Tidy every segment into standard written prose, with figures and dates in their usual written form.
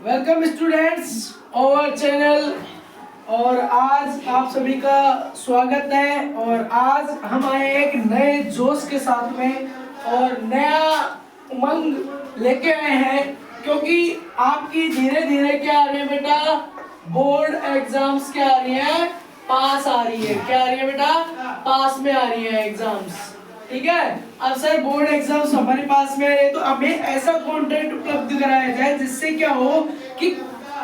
Welcome students over channel. और आज आप सभी का स्वागत है। और आज हम आए एक नए जोश के साथ में और नया उमंग लेके आए हैं, क्योंकि आपकी धीरे धीरे क्या आ रही है बेटा, बोर्ड एग्जाम्स क्या आ रही है, पास आ रही है। क्या आ रही है बेटा, पास में आ रही है एग्जाम्स। ठीक है, अब सर बोर्ड एग्जाम्स हमारे पास में है तो हमें ऐसा कंटेंट उपलब्ध कराया जाए जिससे क्या हो कि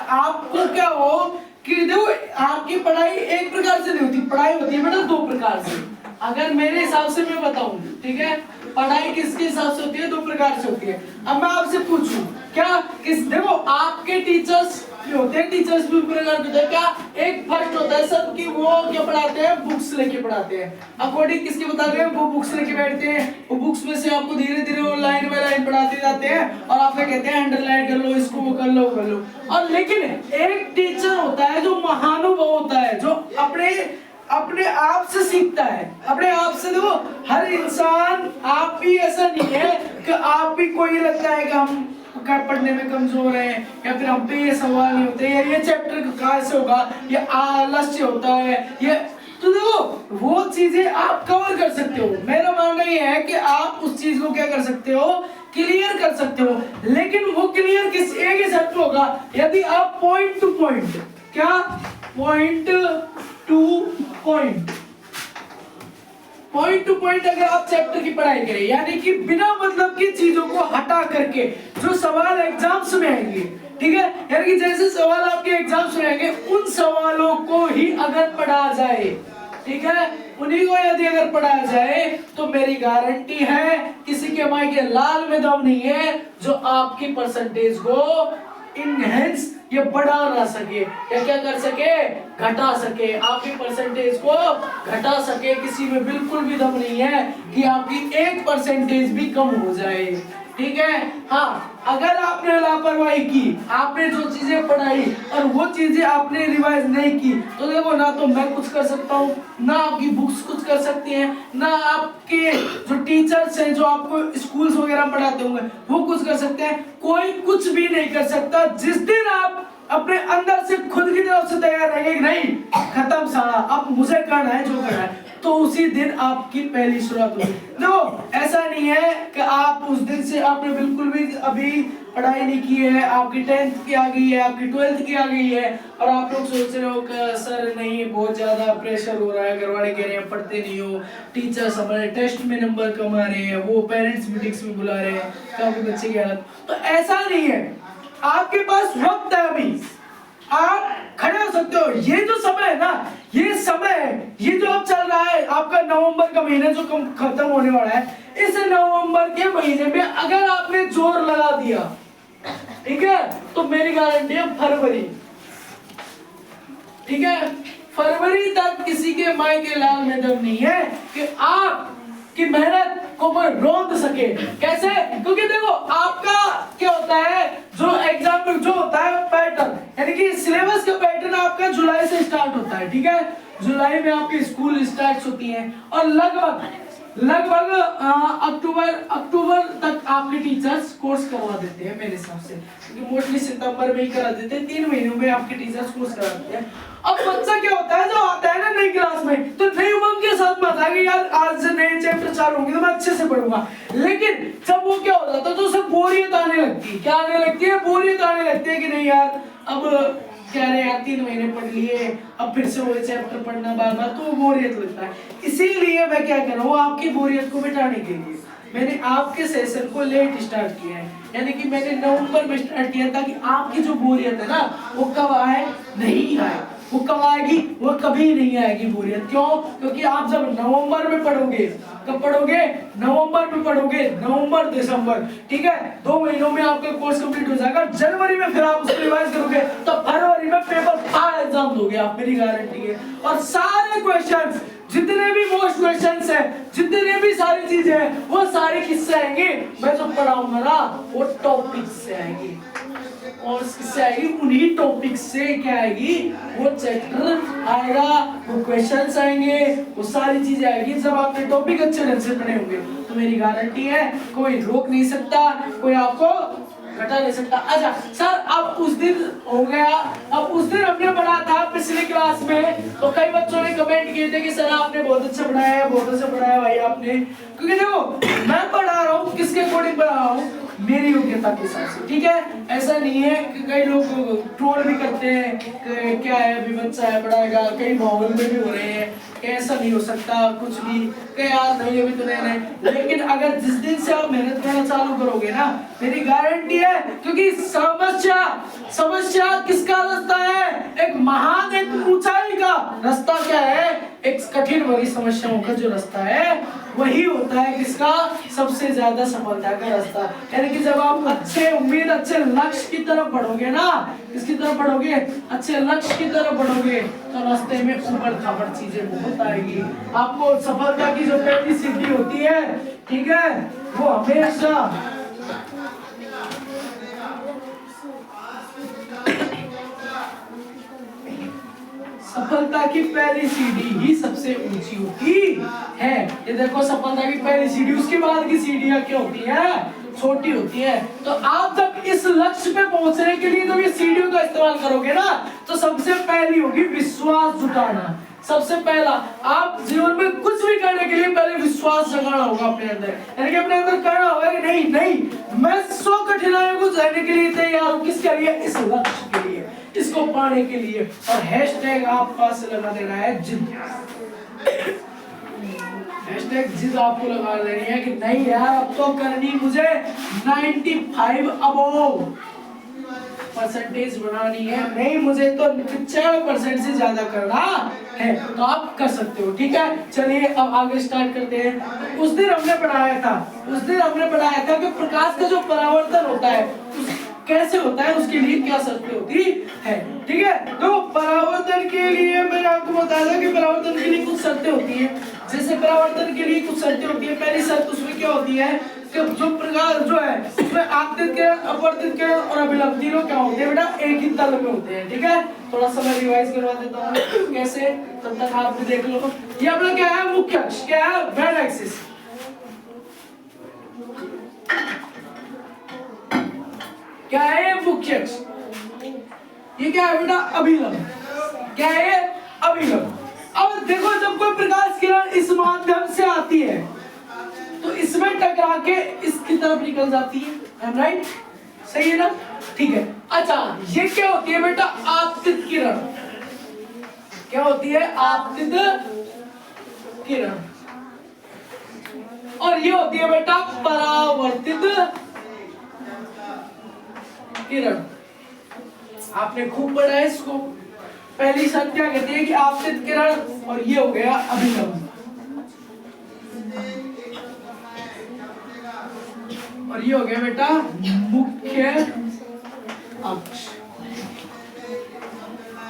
आपको क्या हो कि देखो आपकी पढ़ाई एक प्रकार से नहीं होती, पढ़ाई होती है बेटा दो प्रकार से। अगर मेरे हिसाब से मैं बताऊं, ठीक है, पढ़ाई किसके हिसाब से होती है, दो प्रकार से होती है। अब मैं आपसे पूछूं क्या किस, देखो आपके टीचर्स जो होते हैं, टीचर्स भी प्रकार के होते हैं। क्या एक फर्स्ट होता है सब कि वो क्या पढ़ाते हैं, बुक्स लेके पढ़ाते हैं। अकॉर्डिंग किसके बता रहे हैं, वो बुक्स लेके बैठते हैं, वो बुक्स में से आपको धीरे धीरे वो लाइन बाय लाइन पढ़ाते जाते हैं और आपसे कहते हैं अंडरलाइन कर लो इसको, वो कर लो कर लो। और लेकिन एक टीचर होता है जो महानुभव होता है, जो अपने आप से सीखता है, अपने आप से। देखो हर इंसान, आप भी ऐसा नहीं है कि आप भी कोई लगता है कि हम पढ़ने में कमजोर हैं या फिर हम पे ये सवाल नहीं होते यार, ये चैप्टर कहाँ से होगा, ये आलस्य होता है ये। तो देखो वो चीजें आप कवर कर सकते हो। मेरा मानना ये है कि आप उस चीज को क्या कर सकते हो, क्लियर कर सकते हो। लेकिन वो क्लियर किस एक ही शर्त होगा, यदि आप पॉइंट टू पॉइंट, क्या पॉइंट टू पॉइंट अगर आप चैप्टर की पढ़ाई करें, यानी कि बिना मतलब की चीजों को हटा करके जो सवाल एग्जाम्स में आएंगे, ठीक है, यानी कि जैसे सवाल आपके एग्जाम्स में आएंगे उन सवालों को ही अगर पढ़ा जाए, ठीक है, उन्हीं को यदि अगर पढ़ाया जाए तो मेरी गारंटी है किसी के माई के लाल में दम नहीं है जो आपकी परसेंटेज को इनहेंस ये बढ़ा ना सके या क्या कर सके, घटा सके, आपकी परसेंटेज को घटा सके। किसी में बिल्कुल भी दम नहीं है कि आपकी 1% भी कम हो जाए। ठीक है, हाँ, अगर आपने लापरवाही की, आपने जो चीजें पढ़ाई और वो चीजें आपने रिवाइज नहीं की, तो देखो ना तो मैं कुछ कर सकता हूँ, ना आपकी बुक्स कुछ कर सकती हैं, ना आपके जो टीचर्स हैं जो आपको स्कूल्स वगैरह पढ़ाते होंगे वो कुछ कर सकते हैं। कोई कुछ भी नहीं कर सकता। जिस दिन आप अपने अंदर से खुद की तरफ से तैयार रहेंगे कि नहीं खत्म सारा, अब मुझे करना है जो करना है, तो उसी दिन आपकी पहली शुरुआत होगी। देखो ऐसा नहीं है कि आप उस दिन से आपने बिल्कुल भी अभी पढ़ाई नहीं की है, आपकी 10th की आ गई है, आपकी 12th की आ गई है और आप लोग सोच रहे हो कि सर नहीं बहुत ज्यादा प्रेशर हो रहा है, घर वाले कह रहे हैं पढ़ते नहीं हो, टीचर्स हमारे टेस्ट में नंबर कम आ रहे हैं, वो पेरेंट्स मीटिंग्स में बुला रहे हैं कि आपके बच्चे की हालत। तो ऐसा नहीं है, आपके पास वक्त है, अभी आप खड़े हो सकते हो। ये जो समय है ना, ये समय है, ये जो अब चल रहा है आपका नवंबर का महीना जो खत्म होने वाला है, इस नवंबर के महीने में अगर आपने जोर लगा दिया, ठीक है, तो मेरी गारंटी है फरवरी, ठीक है, फरवरी तक किसी के माई के लाल में दम नहीं है कि आप की मेहनत को रोक सके। कैसे? क्योंकि देखो आपका क्या होता है, जो एग्जाम में जो होता है पैटर्न, यानी कि सिलेबस का पैटर्न आपका जुलाई से स्टार्ट होता है। ठीक है, जुलाई में आपकी स्कूल स्टार्ट होती है और लगभग अक्टूबर तक आपके टीचर्स कोर्स करवा देते हैं मेरे हिसाब से, क्योंकि मोस्टली सितंबर में ही करा देते हैं, 3 महीनों में आपके टीचर्स कोर्स करा देते हैं। अब बच्चा क्या होता है, जो आता है ना नई क्लास में, तो नई उमंग के साथ में आता है कि यार आज से नए चैप्टर चालू होंगे तो मैं अच्छे से पढ़ूंगा। लेकिन जब वो क्या हो जाता है तो उसे बोरियत आने लगती है। क्या आने लगती है? बोरियत आने लगती है कि नहीं यार अब क्या रहे यार, 3 महीने पढ़ लिए, अब फिर से वही चैप्टर पढ़ना बार बार, तो बोरियत लगता है। इसीलिए मैं क्या कर रहा हूँ, आपकी बोरियत को मिटाने के लिए मैंने आपके सेशन को लेट स्टार्ट किया है, यानी कि मैंने नवंबर में स्टार्ट किया ताकि आपकी जो बोरियत है ना वो कब आए, नहीं आए। वो कब आएगी? वो कभी नहीं आएगी बोरियत। क्यों? क्योंकि आप जब नवंबर में पढ़ोगे, कब पढ़ोगे? नवंबर में पढ़ोगे, नवंबर दिसंबर, ठीक है, 2 महीनों में आपका कोर्स कंप्लीट हो जाएगा। जनवरी में फिर आप उसको रिवाइज करोगे तो फरवरी में पेपर 5 एग्जाम दोगे आप, मेरी गारंटी है। और सारे क्वेश्चंस, जितने भी मोस्ट क्वेश्चंस हैं, जितने भी सारी चीजें हैं, वो सारे किससे आएंगे? मैं जो पढ़ाऊंगा ना वो टॉपिक से आएंगी। और किससे आएगी? उन्हीं टॉपिक से क्या आएगी? वो चैप्टर आएगा, वो क्वेश्चंस आएंगे, वो सारी चीजें आएगी। जब आपने टॉपिक अच्छे ढंग से पढ़े होंगे तो मेरी गारंटी है कोई रोक नहीं सकता, कोई आपको घटा नहीं सकता। अच्छा सर, अब अब उस दिन हो गया। अब उस दिन हमने पढ़ा था पिछले क्लास में, तो कई बच्चों ने कमेंट किए थे कि सर आपने बहुत अच्छा पढ़ाया है, बहुत अच्छा पढ़ाया भाई आपने। क्योंकि देखो मैं पढ़ा रहा हूँ किसके अकॉर्डिंग पढ़ा रहा हूँ, मेरी योग्यता के हिसाब से, ठीक है। ऐसा नहीं है कि कई लोग ट्रोल भी करते हैं कि क्या है अभी बच्चा है पढ़ाएगा, कई माहौल में भी हो रहे हैं कि ऐसा नहीं हो सकता कुछ भी, कि यार नहीं अभी तो नहीं। लेकिन अगर जिस दिन से आप मेहनत करना चालू करोगे ना, मेरी गारंटी है, क्योंकि समस्या किसका रास्ता है, एक महान एक ऊंचाई का रास्ता क्या है, एक कठिन भरी समस्याओं का जो रास्ता है वही होता है किसका, सबसे ज्यादा सफलता का रास्ता। यानी कि जब आप अच्छे उम्मीद अच्छे लक्ष्य की तरफ बढ़ोगे ना, किसकी तरफ बढ़ोगे, अच्छे लक्ष्य की तरफ बढ़ोगे, तो रास्ते में ऊबड़ खाबड़ चीजें बहुत आएगी। आपको सफलता की जो पहली सीढ़ी होती है, ठीक है, वो हमेशा सफलता की पहली सीढ़ी ही सबसे ऊंची होती है। ये देखो सफलता की पहली सीढ़ी, उसके बाद की सीढ़ियां क्या होती है, छोटी होती है। तो आप जब इस लक्ष्य पे पहुंचने के लिए जब ये सीढ़ियों का इस्तेमाल करोगे ना, तो सबसे पहली होगी विश्वास जुटाना। सबसे पहला आप जीवन में कुछ भी करने के लिए पहले विश्वास जगाना होगा अपने अंदर, यानी कि अपने अंदर कहना होगा कि नहीं मैं 100 कठिनाइयों को सहने के लिए तैयार हूं। किसके लिए, इस लक्ष्य के लिए, इसको पाने के लिए। और हैशटैग आप पास लगा देना है जिद, हैशटैग जिद आपको लगा देनी है कि नहीं यार अब तो करनी मुझे 95 अबोव परसेंटेज बनानी है, नहीं मुझे तो 95% से ज्यादा करना है। तो आप कर सकते हो, ठीक है। चलिए अब आगे स्टार्ट करते हैं। उस दिन हमने पढ़ाया था कि प्रकाश का जो परावर्तन होता है कैसे होता है, उसके लिए क्या शर्तें होती है, ठीक है। तो परावर्तन के लिए मैंने आपको बताया था कि परावर्तन के लिए कुछ शर्तें होती है। जैसे परावर्तन के लिए कुछ शर्तें होती है, पहली शर्त उसमें क्या होती है कि जो प्रकाश जो है उसमें आपतित किरण अपवर्तित किरण और अभिलंब तीनों क्या होते हैं बेटा, एक ही तल में होते हैं, ठीक है। थोड़ा सा मैं रिवाइज करवा देता हूँ कैसे, तब तक आप भी देख लो। ये अपना क्या है, मुख्य अक्ष क्या है, वेल एक्सिस। क्या है मुख्य अक्ष, ये क्या है बेटा, अभिलंब। क्या है, अभिलंब। अब देखो जब कोई प्रकाश किरण इस माध्यम से आती है तो इसमें टकरा के इसकी तरफ निकल जाती है, आई एम राइट, सही है ना, ठीक है। अच्छा ये क्या होती है बेटा, आपतित किरण। क्या होती है, आपतित किरण। और ये होती है बेटा परावर्तित किरण। आपने खूब पढ़ा है इसको। पहली शर्त क्या कहती है कि आपतित किरण, और ये हो गया अभिलंब, और ये हो गया बेटा मुख्य अक्ष।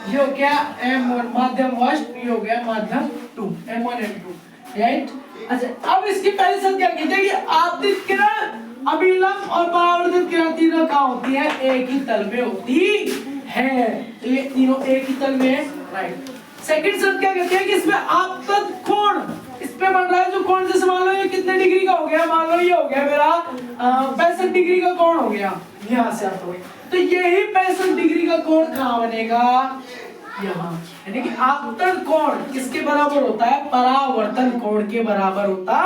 ये हो गया M1 माध्यम वस्ट, ये हो गया माध्यम 2, M1 M2, राइट। अच्छा अब इसकी पहली शर्त क्या कहती है कि आपतित किरण, अभिलंब और परावर्तित किरण तीनों कहाँ होती है, एक ही तल में होती है। तो ये तीनों एक ही तल में है, राइट। सेकंड शर्त क्या कहती है कि इसमें आपतन कोण, इस पे बन रहा है जो कोण, जैसे मान लो ये कितने डिग्री का हो गया, मान लो ये हो गया मेरा 65 डिग्री का कोण हो गया, यहाँ से आता है तो यही 65 डिग्री का कोण कहाँ बनेगा, यहाँ। यानी कि आपतन कोण किसके बराबर होता है, परावर्तन कोण के बराबर होता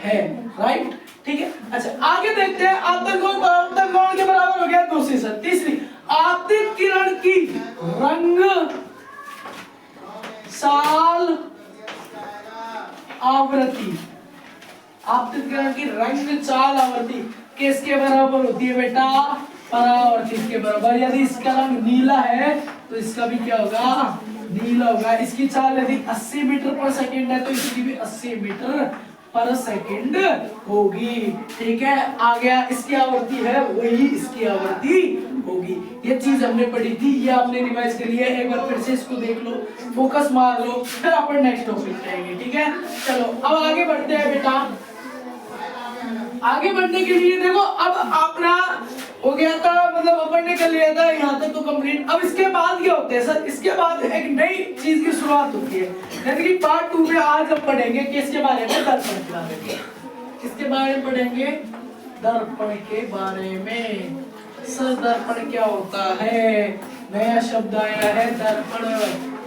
है, राइट, ठीक है। अच्छा आगे देखते हैं, आपतन कोण परावर्तन कोण के बराबर हो गया, दूसरी शर्त। तीसरी, आपतित किरण की रंग साल आवृत्ति, आपतित किरण की रंग चाल आवृत्ति किसके बराबर होती है बेटा, परावर्तित के बराबर। यदि इसका रंग नीला है तो इसका भी क्या होगा, नीला होगा। इसकी चाल यदि 80 मीटर पर सेकंड है तो इसकी भी 80 मीटर पर सेकंड होगी, ठीक है। आ गया, इसकी आवृत्ति है वही इसकी आवृत्ति होगी। ये चीज हमने पढ़ी थी, ये आपने रिवाइज कर लिया, एक बार फिर से इसको देख लो, फोकस मार लो, फिर अपन नेक्स्ट टॉपिक पे आएंगे, ठीक है। चलो अब आगे बढ़ते हैं बेटा। आगे बढ़ने के लिए देखो अब अपना हो गया था, मतलब अपन ने कर लिया था यहाँ तक तो कंप्लीट। अब इसके बाद क्या होते हैं सर, इसके बाद एक नई चीज की शुरुआत होती है, यानी कि पार्ट 2 में आज हम पढ़ेंगे किसके बारे में, दर्पण के बारे में। किसके बारे में पढ़ेंगे, दर्पण के बारे में, सर दर्पण क्या होता है? नया शब्द आया है दर्पण,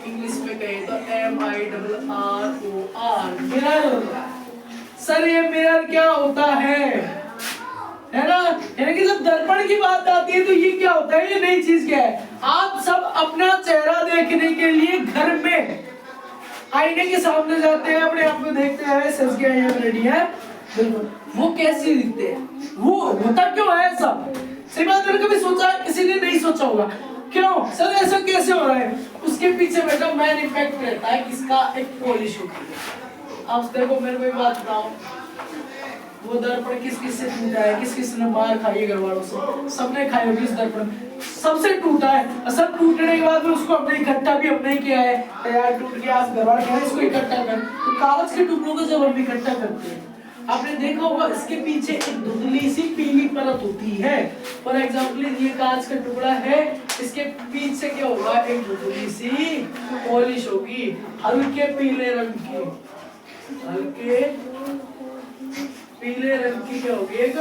इंग्लिश में कहे तो MIRROR, मिरर। सर ये मिरर क्या होता है ना? यानी कि जब दर्पण की बात आती है तो ये क्या होता है, ये नई चीज क्या है? आप सब अपना चेहरा देखने के लिए घर में आईने के सामने जाते हैं, अपने आप को देखते हैं, सच गया ये रेडी है, बिल्कुल वो कैसे दिखते हैं, वो होता क्यों है ऐसा? सही बात है, कभी सोचा, किसी ने नहीं सोचा होगा क्यों सर ऐसा कैसे हो रहा है? उसके पीछे बेटा मैन इफेक्ट रहता है, किसका? एक पॉलिश होती है। अब देखो मेरे को एक बात बताओ, वो दर्पण किस किस से टूटा है? किस किस ने मार खाई है घर वालों से? सबने खाई होगी इस दर्पण, सबसे टूटा है। सब टूटने के बाद में उसको अपने इकट्ठा भी अपने ही किया है, यार टूट गया, आप घर वाले कह रहे हैं इसको इकट्ठा कर, तो कागज के टुकड़ों को जब हम इकट्ठा करते हैं, आपने देखा होगा इसके पीछे एक धुंधली सी पीली परत होती है। फॉर एग्जाम्पल ये कांच का टुकड़ा है, इसके पीछे क्या होगा? एक धुंधली सी पॉलिश होगी, हल्के पीले रंग की, हल्के पीले रंग की क्या होगी? एक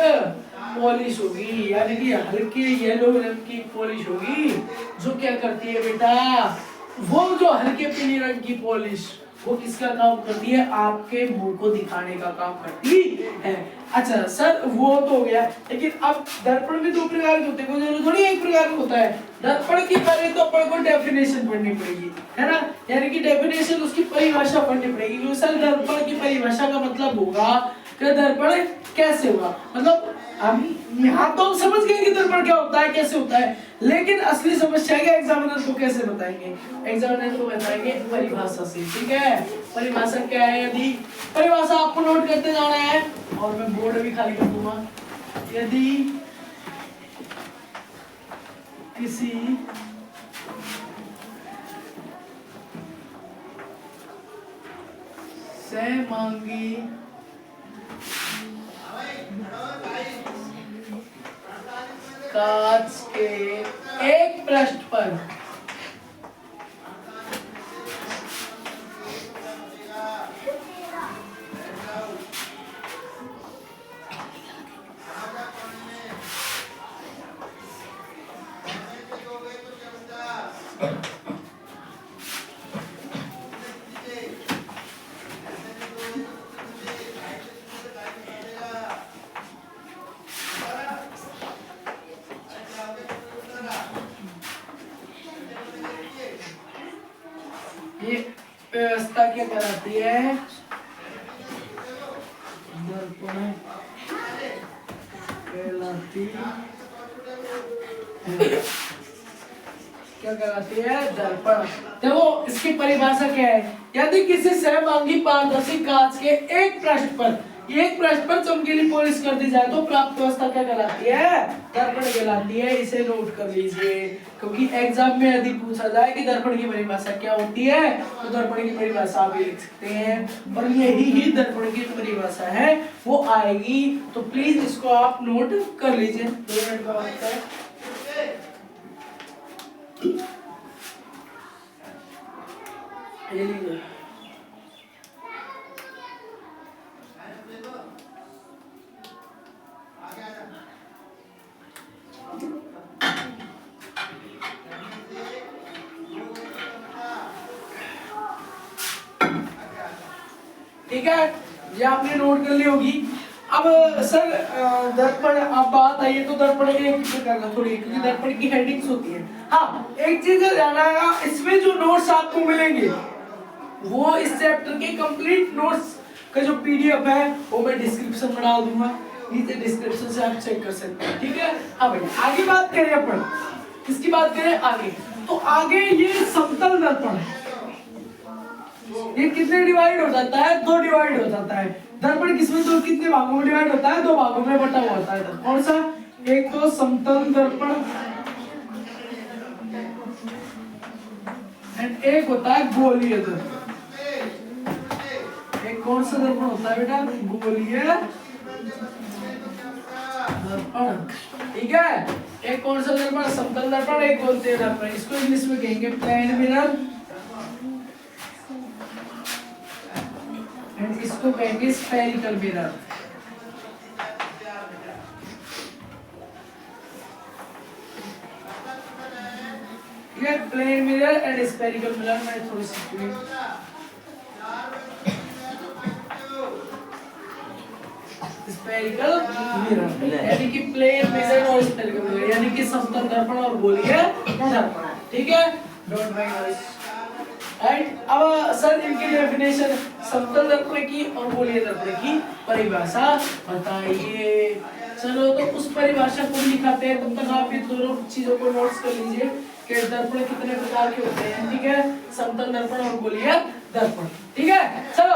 पॉलिश होगी, यानी कि हल्के येलो रंग की पॉलिश होगी, जो क्या करती है बेटा? वो जो हल्के पीले रंग की पॉलिश, वो किसका काम करती है? आपके मुंह को दिखाने का काम करती है। अच्छा सर वो तो हो गया, लेकिन अब दर्पण भी दो प्रकार के होते हैं, कोई थोड़ी एक प्रकार का होता है। दर्पण की पहले तो अपन को डेफिनेशन पढ़नी पड़ेगी, है ना? यानी कि डेफिनेशन, उसकी परिभाषा पढ़नी पड़ेगी, क्योंकि सर दर्पण की परिभाषा का मतलब होगा कि दर्पण कैसे होगा, मतलब हम यहाँ तो हम समझ गए कि दर्पण क्या होता है, कैसे होता है, लेकिन असली समस्या क्या एग्जामिनर को कैसे बताएंगे? एग्जामिनर को बताएंगे परिभाषा से, ठीक है? परिभाषा क्या है? यदि परिभाषा आपको नोट करते जाना है, और मैं बोर्ड भी खाली कर दूंगा। यदि किसी सहमांगी कांच के एक पृष्ठ पर ये व्यवस्था क्या कराती है? दर्पण कहलाती है, क्या कराती है? दर्पण। देखो इसकी परिभाषा क्या है? यदि किसी सहमांगी पारदर्शी कांच के एक पृष्ठ पर चमकीली पॉलिश कर दी जाए तो प्राप्त व्यवस्था क्या कहलाती है? दर्पण कहलाती है। इसे नोट कर लीजिए, क्योंकि एग्जाम में यदि पूछा जाए कि दर्पण की परिभाषा क्या होती है, तो दर्पण की परिभाषा आप लिख सकते हैं, और यही ही दर्पण की परिभाषा है, वो आएगी। तो प्लीज इसको आप नोट कर लीजिए। 2 मिनट का वक्त है। ठीक है, ये आपने नोट कर ली होगी। अब सर दर्पण, अब बात आई है तो दर्पण एक प्रकार का थोड़ी, क्योंकि दर्पण की हेडिंग्स होती है। हाँ एक चीज ध्यान आएगा, इसमें जो नोट्स आपको मिलेंगे वो इस चैप्टर के कंप्लीट नोट्स का जो पीडीएफ है वो मैं डिस्क्रिप्शन में डाल दूंगा, नीचे डिस्क्रिप्शन से आप चेक कर सकते हैं। ठीक है, हाँ भाई आगे बात करें अपन, किसकी बात करें आगे? तो आगे ये समतल दर्पण है, ये कितने डिवाइड हो जाता है? 2 डिवाइड हो जाता है। दर्पण किसमें तो कितने भागों में डिवाइड होता है? 2 भागों में बटा हुआ होता है। कौन सा? एक तो समतल दर्पण एंड एक होता है गोलीय दर्पण। एक कौन सा दर्पण होता है बेटा? गोलीय दर्पण। ठीक है, एक कौन सा दर्पण? समतल दर्पण, एक गोलीय दर्पण। इसको इंग्लिश में कहेंगे प्लेन मिरर, एंड इसको कहेंगे स्फेरिकल मिरर। है, plane mirror and spherical mirror में थोड़ी सी स्फेरिकल मिरर यानी कि प्लेन मिरर और स्फेरिकल मिरर यानी कि समतल दर्पण और गोलीय दर्पण, ठीक है, डोंट माइंड। राइट, अब सर इनकी डेफिनेशन समतल दर्पण की और गोलीय दर्पण की परिभाषा बताइए। चलो तो उस परिभाषा को लिखाते हैं, तब तक आप ये दोनों चीजों को नोट्स कर लीजिए कि दर्पण कितने प्रकार के होते हैं, ठीक है, समतल दर्पण और गोलीय दर्पण, ठीक है। चलो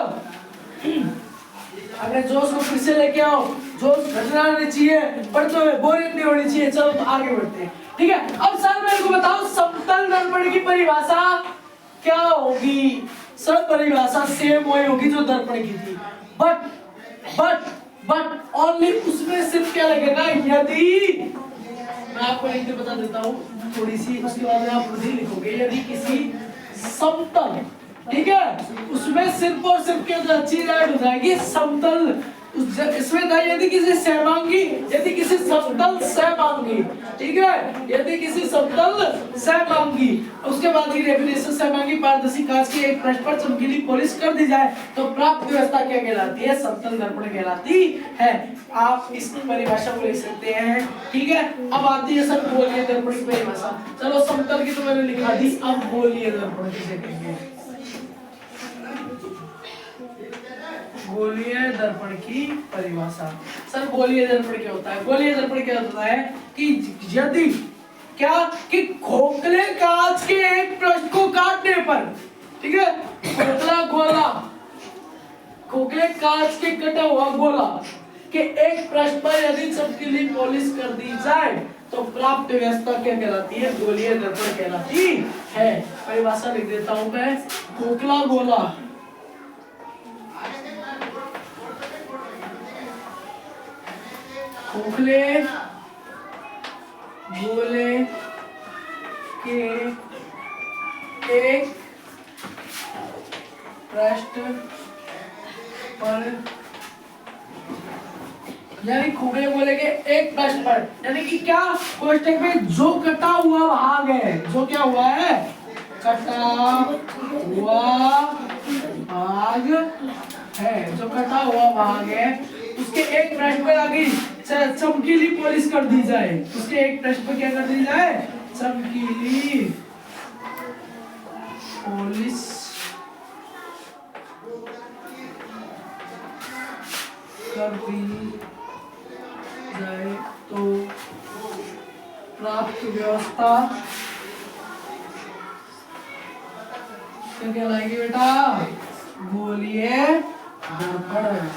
अपने जोश को फिर से लेके आओ, जोश घटना आनी चाहिए, पढ़ते हुए बोरियत नहीं होनी चाहिए। चलो तो आगे बढ़ते हैं, ठीक है। अब सर मेरे को बताओ समतल दर्पण की परिभाषा क्या होगी? सर परिभाषा सेम वही होगी जो दर्पण की थी, बट ओनली उसमें सिर्फ क्या लगेगा, यदि मैं आपको लिख के बता देता हूँ थोड़ी सी, उसके बाद में आप खुद ही लिखोगे, यदि किसी समतल, ठीक है, उसमें सिर्फ और सिर्फ क्या चीज ऐड हो जाएगी, समतल, इसमें था यदि किसी सहमांगी, यदि किसी समतल सहमांगी, ठीक है, यदि किसी समतल सहमांगी, उसके बाद की डेफिनेशन सहमांगी पारदर्शी कांच के एक पृष्ठ पर चमकीली पॉलिश कर दी जाए तो प्राप्त व्यवस्था क्या कहलाती है? समतल दर्पण कहलाती है। आप इसकी परिभाषा को लिख सकते हैं, ठीक है। अब आती है सर गोलीय दर्पण की परिभाषा। चलो समतल की तो मैंने लिखा दी, अब गोलीय दर्पण किसे कहेंगे? गोलीय दर्पण की परिभाषा। सर गोलीय दर्पण क्या होता है? गोलीय दर्पण क्या होता है कि यदि क्या कि खोखले कांच के एक पृष्ठ को काटने पर, ठीक है, खोखले कांच के कटा हुआ गोला के एक पृष्ठ पर यदि चमकीली पॉलिश कर दी जाए तो प्राप्त व्यवस्था क्या कहलाती है? गोलीय दर्पण कहलाती है। परिभाषा लिख देता हूं मैं, खोखला गोला खोखले गोले के एक पृष्ठ पर, यानी खोखले गोले के एक पृष्ठ पर, यानी कि क्या कोष्ठक में जो कटा हुआ भाग है, जो क्या हुआ है? कटा हुआ भाग है, जो कटा हुआ भाग है, उसके एक पृष्ठ पर आगे चमकीली पॉलिश कर दी जाए, उसके एक पृष्ठ पर क्या कर दी जाए? चमकीली पॉलिश कर दी जाए तो प्राप्त व्यवस्था क्या कहलाएगी बेटा? गोलीय दर्पण,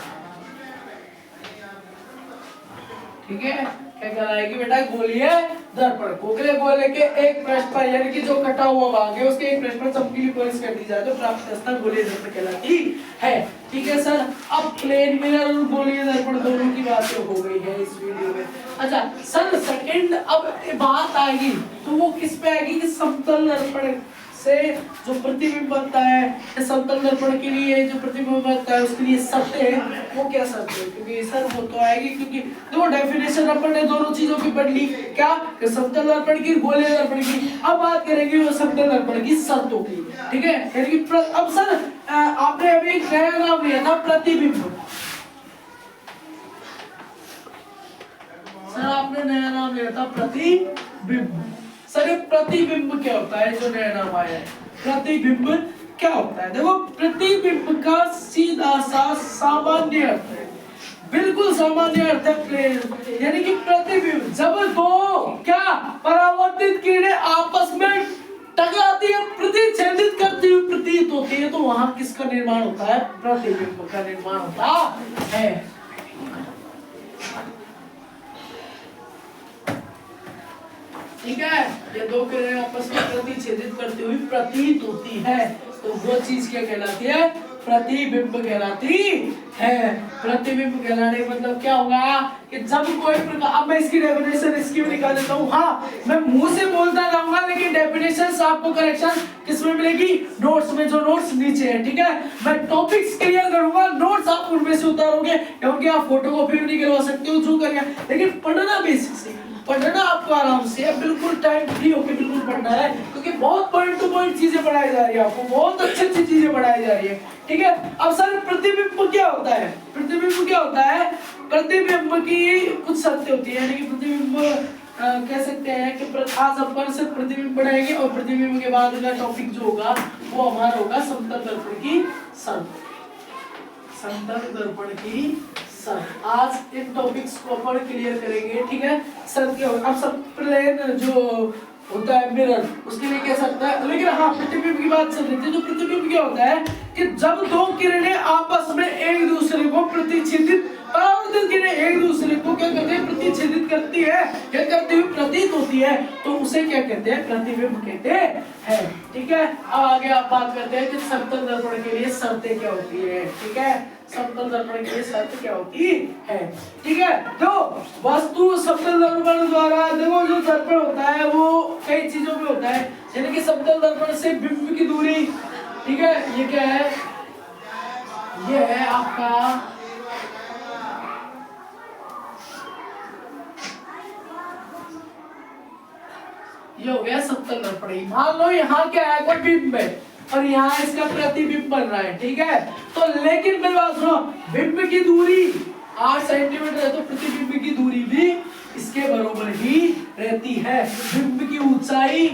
ठीक है, क्या कहलाएगी बेटा? गोलीय दर्पण। खोखले गोले के एक पृष्ठ पर, यानी कि जो कटा हुआ भाग है उसके एक पृष्ठ पर चमकीली पॉलिश कर दी जाए तो प्राप्त व्यवस्था गोलीय दर्पण कहलाती है, ठीक है सर। अब प्लेन मिरर और गोलीय दर्पण दोनों की बात हो गई है इस वीडियो में। अच्छा सर सेकंड अब बात आएगी तो वो किस पे आएगी कि समतल दर्पण से जो प्रतिबिंब बनता है, समतल दर्पण के लिए जो प्रतिबिंब बनता है उसके लिए शर्तें हैं, वो क्या शर्तें हैं? क्योंकि सर वो तो आएगी, क्योंकि दो डेफिनेशन अपन ने दोनों चीजों की पढ़ ली, क्या कि समतल दर्पण की, गोलीय दर्पण की। अब बात करेंगे वो समतल दर्पण की शर्तों की, ठीक है। यानी कि अब सर आपने अभी एक नया नाम लिया था प्रतिबिंब, सर आपने नया नाम लिया था प्रतिबिंब। सर ये प्रतिबिंब क्या होता है जो नया नाम आया है? प्रतिबिंब क्या होता है? देखो प्रतिबिंब का सीधा सा सामान्य अर्थ है, बिल्कुल सामान्य अर्थ है प्लेन, यानी कि प्रतिबिंब जब दो क्या परावर्तित किरणें आपस में टकराती है, प्रतिच्छेदित करती हुई प्रतीत होती है, तो वहां किसका निर्माण होता है? प्रतिबिंब का निर्माण होता है। ठीक है, ये दो किरणें आपस में प्रतिच्छेदित करती हुई प्रतीत होती है, तो वो चीज क्या कहलाती है? प्रतिबिंब कहलाती है। प्रतिबिंब कहलाने का मतलब क्या होगा कि जब कोई प्रकार, अब मैं इसकी डेफिनेशन इसकी भी निकाल देता हूँ। हाँ मैं मुंह से बोलता रहूंगा लेकिन डेफिनेशन आपको करेक्शन किसमें मिलेगी? नोट्स में, जो नोट्स नीचे है, ठीक है। मैं टॉपिक्स क्लियर करूंगा, नोट्स आप उनमें से उतारोगे, क्योंकि आप फोटो कॉपी भी नहीं करवा सकते हो, जो करिए, लेकिन पढ़ना बेसिक से। पढ़ना आपको आराम से, बिल्कुल टाइम फ्री होके बिल्कुल पढ़ना है, क्योंकि बहुत पॉइंट टू पॉइंट चीजें पढ़ाई जा रही है आपको, बहुत अच्छी अच्छी चीजें पढ़ाई जा रही है। ठीक है, अब सर प्रतिबिंब क्या होता है? प्रतिबिंब क्या होता है? प्रतिबिंब की कुछ शर्तें होती है, यानी कि प्रतिबिंब कह सकते हैं कि आज अपन सिर्फ प्रतिबिंब पढ़ाएंगे, और प्रतिबिंब के बाद का टॉपिक जो होगा वो हमारा होगा समतल दर्पण की शर्त। समतल दर्पण की शर्त, आज इन टॉपिक्स को अपन क्लियर करेंगे। ठीक है, शर्त क्या होगा? अब सब प्लेन जो होता है मिरर, उसके लिए कह सकता है, लेकिन हाँ प्रतिबिंब की बात चल रही थी। तो प्रतिबिंब क्या होता है कि जब दो किरणें आपस में एक दूसरे को प्रतिच्छेदित, परावर्तित किरणें एक दूसरे को क्या कहते हैं? प्रतिच्छेदित करती है, क्या करती हुई प्रतीत होती है, तो उसे क्या कहते हैं? प्रतिबिंब कहते हैं। ठीक है, अब आगे आप बात करते हैं कि समतल दर्पण के लिए शर्तें क्या होती है। ठीक है, समतल दर्पण के लिए शर्त क्या होती है? ठीक है, तो वस्तु समतल दर्पण द्वारा, देखो जो दर्पण होता है वो कई चीजों में होता है, यानी कि समतल दर्पण से बिंब की दूरी, ठीक है, ये क्या है? ये है आपका ये हो गया समतल दर्पण। मान लो यहाँ क्या है? कोई बिंब है और यहाँ इसका प्रतिबिंब बन रहा है। ठीक है, तो लेकिन मेरी बात सुनो, बिंब की दूरी 8 सेंटीमीटर है, तो प्रतिबिंब की दूरी भी इसके बराबर ही रहती है। बिंब की ऊंचाई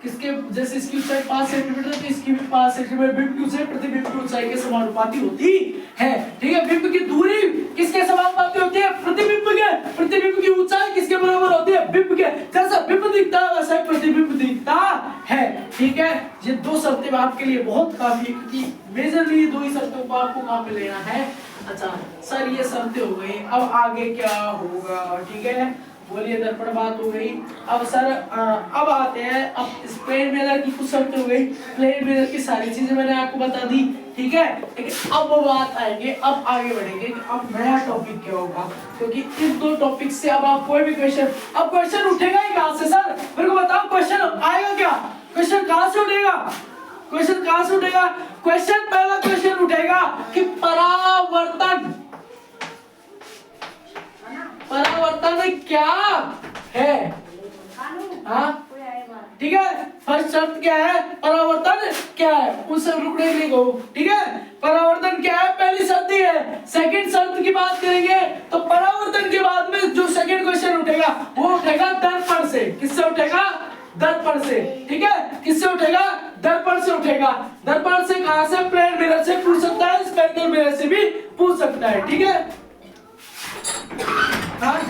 किसके, जैसे इसकी ऊंचाई 5 सेंटीमीटर है, तो इसकी भी 5 सेंटीमीटर बिंब की ऊंचाई प्रतिबिंब की ऊंचाई के समानुपाती होती है। ठीक है, बिंब की दूरी किसके समानुपाती होती है? प्रतिबिंब के। प्रतिबिंब की ऊंचाई किसके बराबर होती है? बिंब के। जैसा बिंब दिखता है वैसा प्रतिबिंब दिखता है। ठीक है, ये दो शर्तें आपके लिए बहुत काफी, क्योंकि मेजरली दो ही शर्तों को आपको कहां पे लेना है। अच्छा सर, ये शर्तें हो गई, अब आगे क्या होगा? ठीक है, बोलिए, दर्पण बात हो गई। अब सर अब आते हैं, अब इस प्लेन मिरर की कुछ शर्तें हो गई, प्लेन मिरर की सारी चीजें मैंने आपको बता दी। ठीक है, लेकिन अब वो बात आएंगे, अब आगे बढ़ेंगे कि अब नया टॉपिक क्या होगा, क्योंकि इन दो टॉपिक से अब आप कोई भी क्वेश्चन, अब क्वेश्चन उठेगा ही कहां से? सर मेरे को बताओ, क्वेश्चन आएगा क्या? क्वेश्चन कहां से उठेगा? क्वेश्चन कहां से उठेगा? क्वेश्चन, पहला क्वेश्चन उठेगा कि परावर्तन, परावर्तन क्या है? हाँ, ठीक है, फर्स्ट शर्त क्या है? परावर्तन क्या है? उनसे रुकने के लिए कहो। ठीक है, परावर्तन क्या है? पहली शर्त ही है। सेकंड शर्त की बात करेंगे तो परावर्तन के बाद में जो सेकंड क्वेश्चन उठेगा वो उठेगा दर्पण से। किससे उठेगा? दर्पण से। ठीक है, किससे उठेगा? दर्पण से उठेगा। दर्पण से कहां से? प्लेन मिरर से पूछ सकता है, स्पेक्ट्रल मिरर से भी पूछ सकता है। ठीक है, हाँ